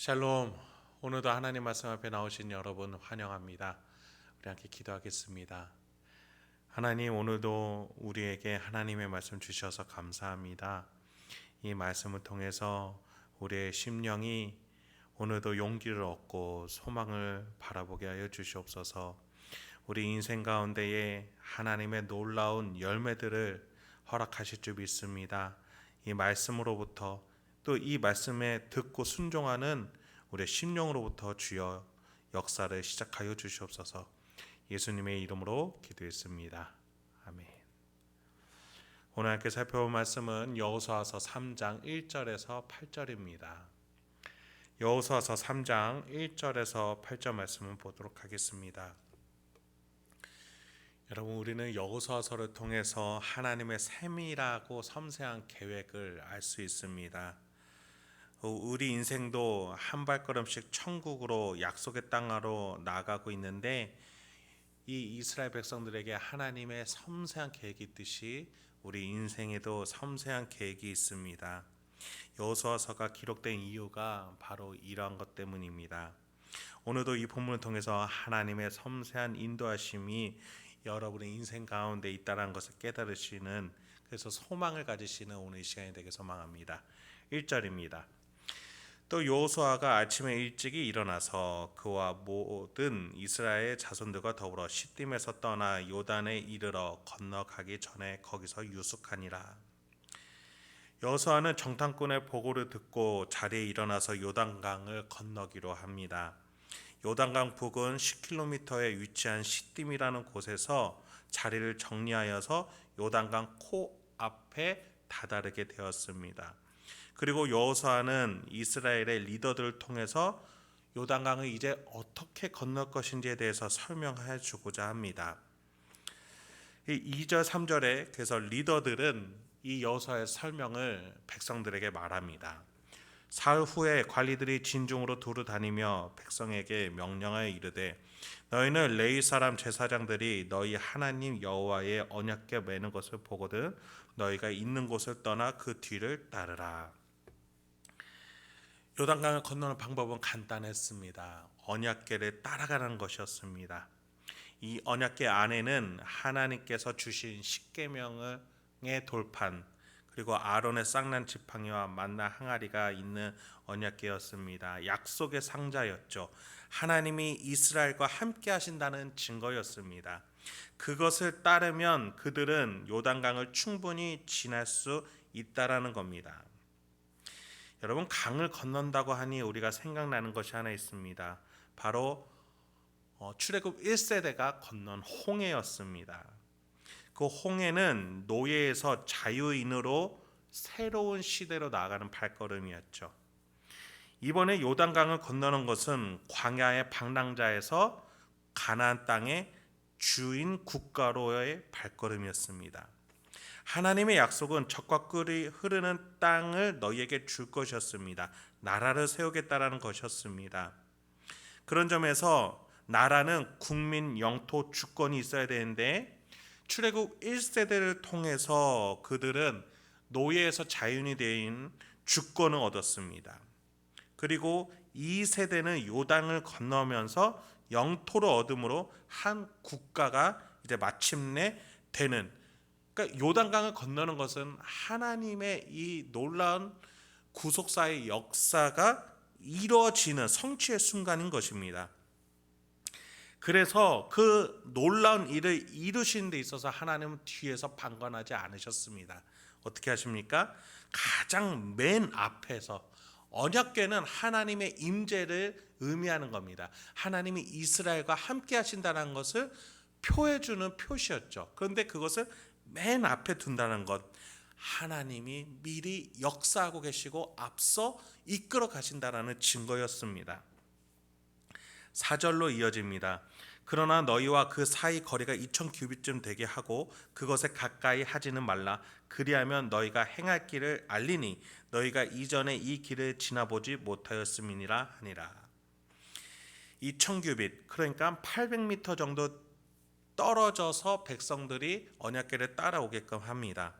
샬롬. 오늘도 하나님 말씀 앞에 나오신 여러분 환영합니다. 우리 함께 기도하겠습니다. 하나님, 오늘도 우리에게 하나님의 말씀 주셔서 감사합니다. 이 말씀을 통해서 우리의 심령이 오늘도 용기를 얻고 소망을 바라보게 하여 주시옵소서. 우리 인생 가운데에 하나님의 놀라운 열매들을 허락하실 줄 믿습니다. 이 말씀으로부터 또 이 말씀에 듣고 순종하는 우리의 심령으로부터 주여 역사를 시작하여 주시옵소서. 예수님의 이름으로 기도했습니다. 아멘. 오늘 함께 살펴볼 말씀은 여호수아서 3장 1절에서 8절입니다. 여호수아서 3장 1절에서 8절 말씀을 보도록 하겠습니다. 여러분, 우리는 여호수아서를 통해서 하나님의 세밀하고 섬세한 계획을 알 수 있습니다. 우리 인생도 한 발걸음씩 천국으로, 약속의 땅으로 나아가고 있는데, 이 이스라엘 백성들에게 하나님의 섬세한 계획이 있듯이 우리 인생에도 섬세한 계획이 있습니다. 여호수아서가 기록된 이유가 바로 이러한 것 때문입니다. 오늘도 이 본문을 통해서 하나님의 섬세한 인도하심이 여러분의 인생 가운데 있다는 것을 깨달으시는, 그래서 소망을 가지시는 오늘 이 시간이 되길 소망합니다. 1절입니다. 또 여호수아가 아침에 일찍이 일어나서 그와 모든 이스라엘 자손들과 더불어 시딤에서 떠나 요단에 이르러 건너가기 전에 거기서 유숙하니라. 여호수아는 정탐꾼의 보고를 듣고 자리에 일어나서 요단강을 건너기로 합니다. 요단강 북은 10km에 위치한 시딤이라는 곳에서 자리를 정리하여서 요단강 코앞에 다다르게 되었습니다. 그리고 여호수아는 이스라엘의 리더들을 통해서 요단강을 이제 어떻게 건널 것인지에 대해서 설명해 주고자 합니다. 2절 3절에 그래서 리더들은 이 여호수아의 설명을 백성들에게 말합니다. 사흘 후에 관리들이 진중으로 두루 다니며 백성에게 명령하여 이르되, 너희는 레위 사람 제사장들이 너희 하나님 여호와의 언약궤 매는 것을 보거든 너희가 있는 곳을 떠나 그 뒤를 따르라. 요단강을 건너는 방법은 간단했습니다. 언약궤를 따라가는 것이었습니다. 이 언약궤 안에는 하나님께서 주신 십계명의 돌판, 그리고 아론의 쌍난 지팡이와 만나 항아리가 있는 언약궤였습니다. 약속의 상자였죠. 하나님이 이스라엘과 함께 하신다는 증거였습니다. 그것을 따르면 그들은 요단강을 충분히 지날 수 있다라는 겁니다. 여러분, 강을 건넌다고 하니 우리가 생각나는 것이 하나 있습니다. 바로 출애굽 1세대가 건넌 홍해였습니다. 그 홍해는 노예에서 자유인으로 새로운 시대로 나아가는 발걸음이었죠. 이번에 요단강을 건너는 것은 광야의 방랑자에서 가나안 땅의 주인 국가로의 발걸음이었습니다. 하나님의 약속은 젖과 꿀이 흐르는 땅을 너희에게 줄 것이었습니다. 나라를 세우겠다라는 것이었습니다. 그런 점에서 나라는 국민, 영토, 주권이 있어야 되는데, 출애굽 1세대를 통해서 그들은 노예에서 자유인이 된 주권을 얻었습니다. 그리고 2세대는 요단을 건너면서 영토를 얻음으로 한 국가가 이제 마침내 되는, 그러니까 요단강을 건너는 것은 하나님의 이 놀라운 구속사의 역사가 이루어지는 성취의 순간인 것입니다. 그래서 그 놀라운 일을 이루시는 데 있어서 하나님은 뒤에서 방관하지 않으셨습니다. 어떻게 하십니까? 가장 맨 앞에서, 언약궤는 하나님의 임재를 의미하는 겁니다. 하나님이 이스라엘과 함께 하신다는 것을 표해주는 표시였죠. 그런데 그것을 맨 앞에 둔다는 것, 하나님이 미리 역사하고 계시고 앞서 이끌어 가신다는 증거였습니다. 4절로 이어집니다. 그러나 너희와 그 사이 거리가 2000규빗쯤 되게 하고 그것에 가까이 하지는 말라. 그리하면 너희가 행할 길을 알리니 너희가 이전에 이 길을 지나보지 못하였음이니라 하니라. 2000규빗, 그러니까 800m 정도 떨어져서 백성들이 언약궤를 따라오게끔 합니다.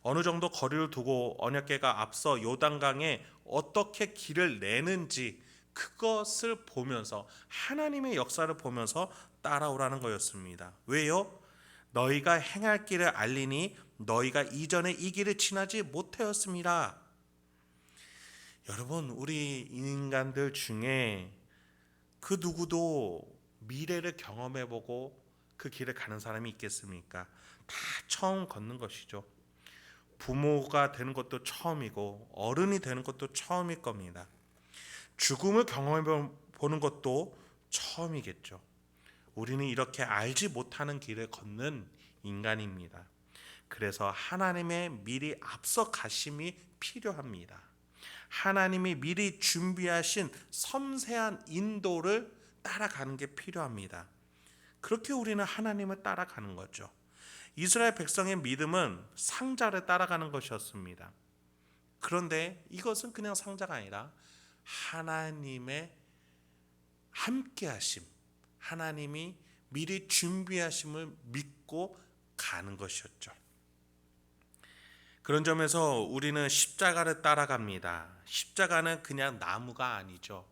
어느 정도 거리를 두고 언약궤가 앞서 요단강에 어떻게 길을 내는지 그것을 보면서 하나님의 역사를 보면서 따라오라는 거였습니다. 왜요? 너희가 행할 길을 알리니 너희가 이전에 이 길을 지나지 못하였습니다. 여러분, 우리 인간들 중에 그 누구도 미래를 경험해보고 그 길을 가는 사람이 있겠습니까? 다 처음 걷는 것이죠. 부모가 되는 것도 처음이고 어른이 되는 것도 처음일 겁니다. 죽음을 경험해보는 것도 처음이겠죠. 우리는 이렇게 알지 못하는 길을 걷는 인간입니다. 그래서 하나님의 미리 앞서 가심이 필요합니다. 하나님이 미리 준비하신 섬세한 인도를 따라가는 게 필요합니다. 그렇게 우리는 하나님을 따라가는 거죠. 이스라엘 백성의 믿음은 상자를 따라가는 것이었습니다. 그런데 이것은 그냥 상자가 아니라 하나님의 함께하심, 하나님이 미리 준비하심을 믿고 가는 것이었죠. 그런 점에서 우리는 십자가를 따라갑니다. 십자가는 그냥 나무가 아니죠.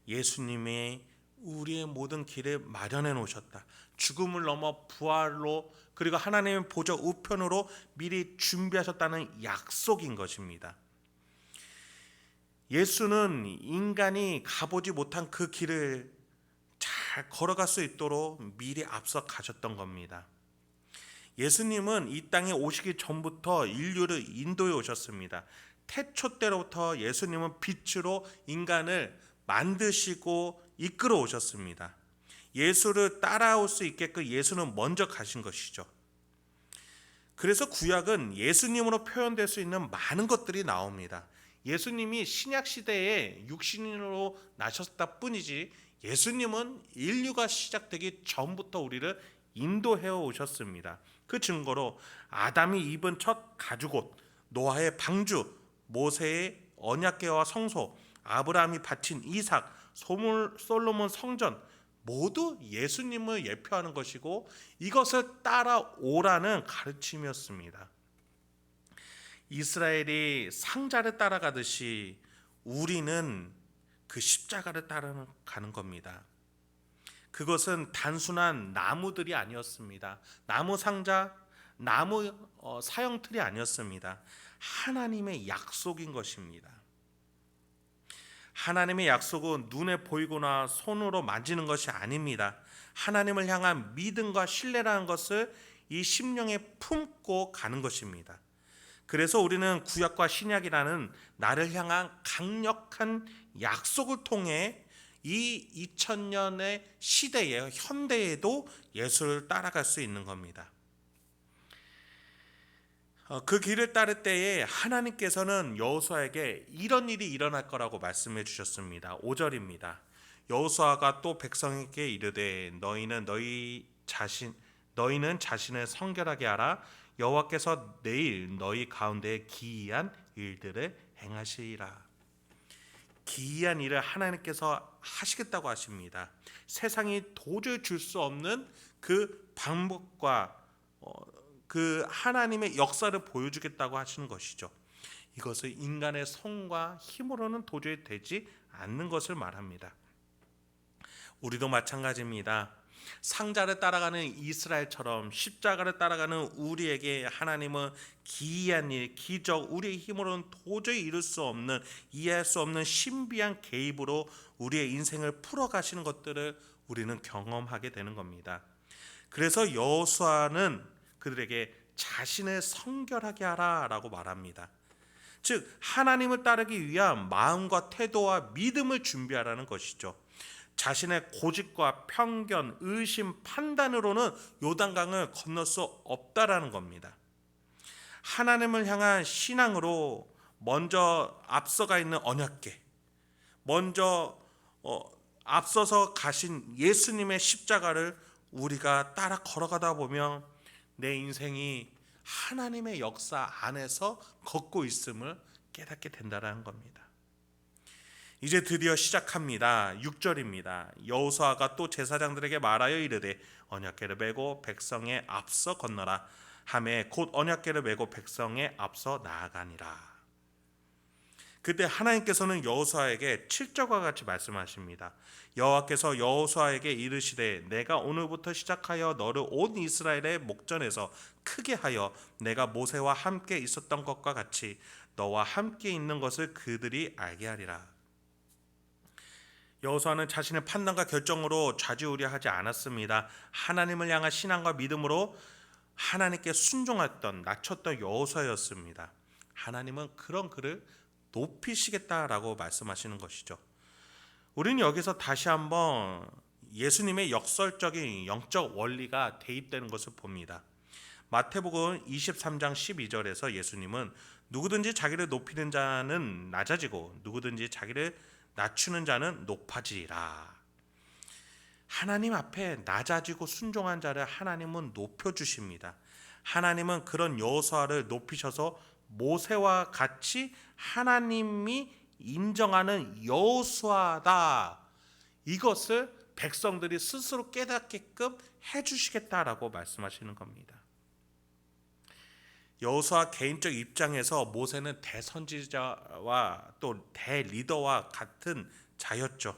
예수님이 우리의 모든 길을 마련해 놓으셨다. 죽음을 넘어 부활로, 그리고 하나님의 보좌 우편으로 미리 준비하셨다는 약속인 것입니다. 예수는 인간이 가보지 못한 그 길을 잘 걸어갈 수 있도록 미리 앞서 가셨던 겁니다. 예수님은 이 땅에 오시기 전부터 인류를 인도해 오셨습니다. 태초 때로부터 예수님은 빛으로 인간을 만드시고 이끌어 오셨습니다. 예수를 따라올 수 있게끔 예수는 먼저 가신 것이죠. 그래서 구약은 예수님으로 표현될 수 있는 많은 것들이 나옵니다. 예수님이 신약 시대에 육신으로 나셨다 뿐이지 예수님은 인류가 시작되기 전부터 우리를 인도해 오셨습니다. 그 증거로 아담이 입은 첫 가죽옷, 노아의 방주, 모세의 언약궤와 성소, 아브라함이 바친 이삭, 솔로몬 성전 모두 예수님을 예표하는 것이고 이것을 따라오라는 가르침이었습니다. 이스라엘이 상자를 따라가듯이 우리는 그 십자가를 따라가는 겁니다. 그것은 단순한 나무들이 아니었습니다. 나무 상자, 나무 사형틀이 아니었습니다. 하나님의 약속인 것입니다. 하나님의 약속은 눈에 보이거나 손으로 만지는 것이 아닙니다. 하나님을 향한 믿음과 신뢰라는 것을 이 심령에 품고 가는 것입니다. 그래서 우리는 구약과 신약이라는 나를 향한 강력한 약속을 통해 이 2000년의 시대에 현대에도 예수를 따라갈 수 있는 겁니다. 그 길을 따를 때에 하나님께서는 여호수아에게 이런 일이 일어날 거라고 말씀해 주셨습니다. 5절입니다. 여호수아가 또 백성에게 이르되 너희는 자신을 성결하게 하라. 여호와께서 내일 너희 가운데 기이한 일들을 행하시리라. 기이한 일을 하나님께서 하시겠다고 하십니다. 세상이 도저히 줄 수 없는 그 방법과 그 하나님의 역사를 보여주겠다고 하시는 것이죠. 이것을 인간의 성과 힘으로는 도저히 되지 않는 것을 말합니다. 우리도 마찬가지입니다. 상자를 따라가는 이스라엘처럼 십자가를 따라가는 우리에게 하나님은 기이한 일, 기적, 우리의 힘으로는 도저히 이룰 수 없는, 이해할 수 없는 신비한 개입으로 우리의 인생을 풀어가시는 것들을 우리는 경험하게 되는 겁니다. 그래서 여호수아는 그들에게 자신을 성결하게 하라라고 말합니다. 즉 하나님을 따르기 위한 마음과 태도와 믿음을 준비하라는 것이죠. 자신의 고집과 편견, 의심, 판단으로는 요단강을 건널 수 없다라는 겁니다. 하나님을 향한 신앙으로 먼저 앞서가 있는 언약궤, 먼저 앞서서 가신 예수님의 십자가를 우리가 따라 걸어가다 보면 내 인생이 하나님의 역사 안에서 걷고 있음을 깨닫게 된다는 겁니다. 이제 드디어 시작합니다. 6절입니다. 여호수아가 또 제사장들에게 말하여 이르되 언약궤를 메고 백성에 앞서 건너라 하매 곧 언약궤를 메고 백성에 앞서 나아가니라. 그때 하나님께서는 여호수아에게 7절과 같이 말씀하십니다. 여호와께서 여호수아에게 이르시되 내가 오늘부터 시작하여 너를 온 이스라엘의 목전에서 크게 하여 내가 모세와 함께 있었던 것과 같이 너와 함께 있는 것을 그들이 알게 하리라. 여호수아는 자신의 판단과 결정으로 좌지우지하지 않았습니다. 하나님을 향한 신앙과 믿음으로 하나님께 순종했던 낮췄던 여호수아였습니다. 하나님은 그런 그를 높이시겠다라고 말씀하시는 것이죠. 우리는 여기서 다시 한번 예수님의 역설적인 영적 원리가 대입되는 것을 봅니다. 마태복음 23장 12절에서 예수님은 누구든지 자기를 높이는 자는 낮아지고 누구든지 자기를 낮추는 자는 높아지리라. 하나님 앞에 낮아지고 순종한 자를 하나님은 높여주십니다. 하나님은 그런 여호수아를 높이셔서 모세와 같이 하나님이 인정하는 여호수아다, 이것을 백성들이 스스로 깨닫게끔 해주시겠다라고 말씀하시는 겁니다. 여호수아 개인적 입장에서 모세는 대선지자와 또 대리더와 같은 자였죠.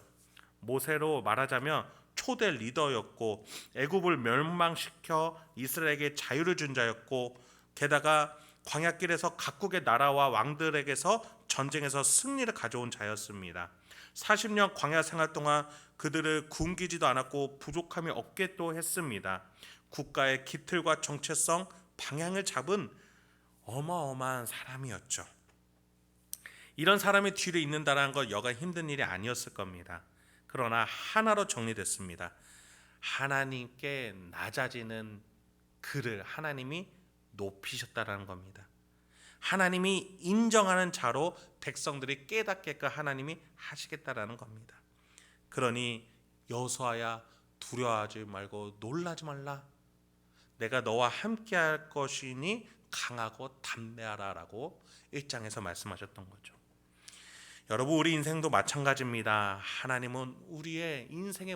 모세로 말하자면 초대 리더였고 애굽을 멸망시켜 이스라엘에게 자유를 준 자였고 게다가 광야길에서 각국의 나라와 왕들에게서 전쟁에서 승리를 가져온 자였습니다. 40년 광야 생활 동안 그들을 굶기지도 않았고 부족함이 없게도 했습니다. 국가의 기틀과 정체성, 방향을 잡은 어마어마한 사람이었죠. 이런 사람이 뒤를 잇는다는 건 여간 힘든 일이 아니었을 겁니다. 그러나 하나로 정리됐습니다. 하나님께 낮아지는 그를 하나님이 높이셨다라는 겁니다. 하나님이 인정하는 자로 백성들이 깨닫게끔 하나님이 하시겠다라는 겁니다. 그러니 여호수아야, 두려워하지 말고 놀라지 말라. 내가 너와 함께할 것이니 강하고 담대하라라고 1장에서 말씀하셨던 거죠. 여러분, 우리 인생도 마찬가지입니다. 하나님은 우리의 인생의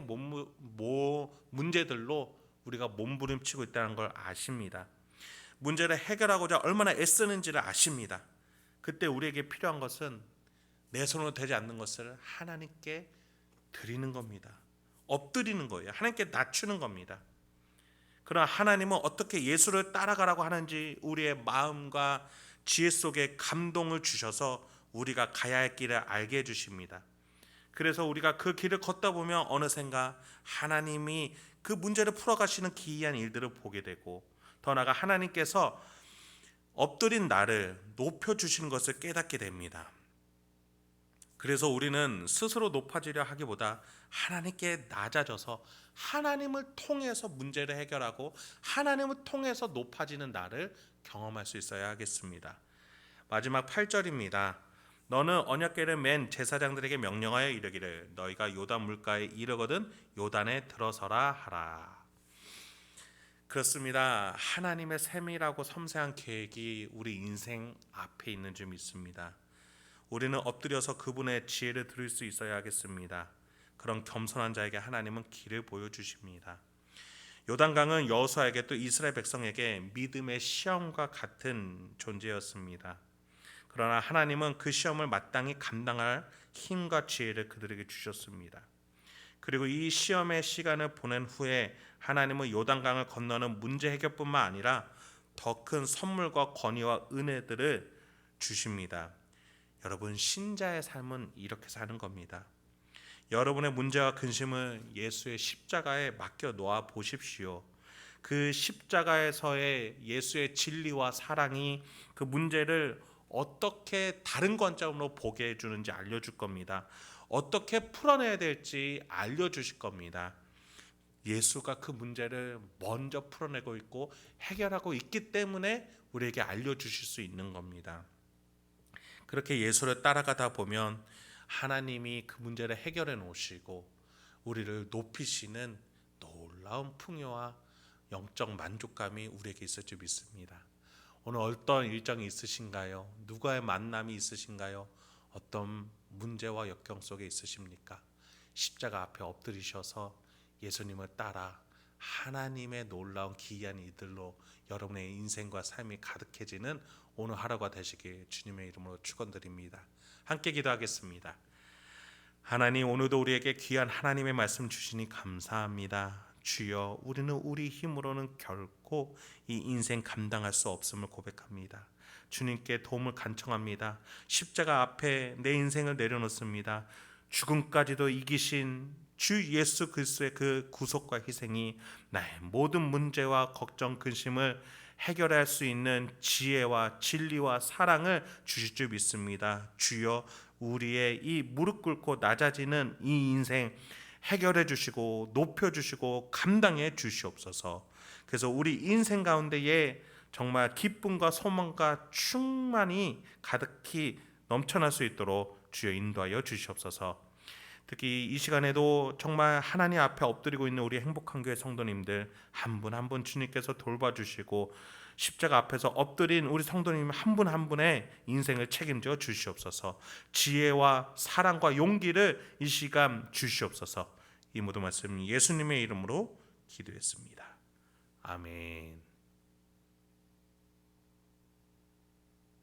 문제들로 우리가 몸부림치고 있다는 걸 아십니다. 문제를 해결하고자 얼마나 애쓰는지를 아십니다. 그때 우리에게 필요한 것은 내 손으로 되지 않는 것을 하나님께 드리는 겁니다. 엎드리는 거예요. 하나님께 낮추는 겁니다. 그러나 하나님은 어떻게 예수를 따라가라고 하는지 우리의 마음과 지혜 속에 감동을 주셔서 우리가 가야 할 길을 알게 해주십니다. 그래서 우리가 그 길을 걷다 보면 어느샌가 하나님이 그 문제를 풀어가시는 기이한 일들을 보게 되고 더 나아가 하나님께서 엎드린 나를 높여주시는 것을 깨닫게 됩니다. 그래서 우리는 스스로 높아지려 하기보다 하나님께 낮아져서 하나님을 통해서 문제를 해결하고 하나님을 통해서 높아지는 나를 경험할 수 있어야 하겠습니다. 마지막 8절입니다. 너는 언약궤를 맨 제사장들에게 명령하여 이르기를 너희가 요단 물가에 이르거든 요단에 들어서라 하라. 그렇습니다. 하나님의 세밀하고 섬세한 계획이 우리 인생 앞에 있는 줄 믿습니다. 우리는 엎드려서 그분의 지혜를 들을 수 있어야 하겠습니다. 그런 겸손한 자에게 하나님은 길을 보여주십니다. 요단강은 여호수아에게 또 이스라엘 백성에게 믿음의 시험과 같은 존재였습니다. 그러나 하나님은 그 시험을 마땅히 감당할 힘과 지혜를 그들에게 주셨습니다. 그리고 이 시험의 시간을 보낸 후에 하나님은 요단강을 건너는 문제 해결뿐만 아니라 더 큰 선물과 권위와 은혜들을 주십니다. 여러분, 신자의 삶은 이렇게 사는 겁니다. 여러분의 문제와 근심을 예수의 십자가에 맡겨 놓아 보십시오. 그 십자가에서의 예수의 진리와 사랑이 그 문제를 어떻게 다른 관점으로 보게 해주는지 알려줄 겁니다. 어떻게 풀어내야 될지 알려주실 겁니다. 예수가 그 문제를 먼저 풀어내고 있고 해결하고 있기 때문에 우리에게 알려주실 수 있는 겁니다. 그렇게 예수를 따라가다 보면 하나님이 그 문제를 해결해 놓으시고 우리를 높이시는 놀라운 풍요와 영적 만족감이 우리에게 있을 줄 믿습니다. 오늘 어떤 일정이 있으신가요? 누구와의 만남이 있으신가요? 어떤 문제와 역경 속에 있으십니까? 십자가 앞에 엎드리셔서 예수님을 따라 하나님의 놀라운 기이한 이들로 여러분의 인생과 삶이 가득해지는 오늘 하루가 되시길 주님의 이름으로 축원드립니다. 함께 기도하겠습니다. 하나님, 오늘도 우리에게 귀한 하나님의 말씀 주시니 감사합니다. 주여, 우리는 우리 힘으로는 결코 이 인생 감당할 수 없음을 고백합니다. 주님께 도움을 간청합니다. 십자가 앞에 내 인생을 내려놓습니다. 죽음까지도 이기신 주 예수 그리스도의 그 구속과 희생이 나의 모든 문제와 걱정, 근심을 해결할 수 있는 지혜와 진리와 사랑을 주실 줄 믿습니다. 주여, 우리의 이 무릎 꿇고 낮아지는 이 인생 해결해 주시고 높여 주시고 감당해 주시옵소서. 그래서 우리 인생 가운데에 정말 기쁨과 소망과 충만이 가득히 넘쳐날 수 있도록 주여 인도하여 주시옵소서. 특히 이 시간에도 정말 하나님 앞에 엎드리고 있는 우리 행복한 교회 성도님들 한 분 한 분 주님께서 돌봐주시고 십자가 앞에서 엎드린 우리 성도님 한 분 한 분의 인생을 책임져 주시옵소서. 지혜와 사랑과 용기를 이 시간 주시옵소서. 이 모든 말씀 예수님의 이름으로 기도했습니다. 아멘.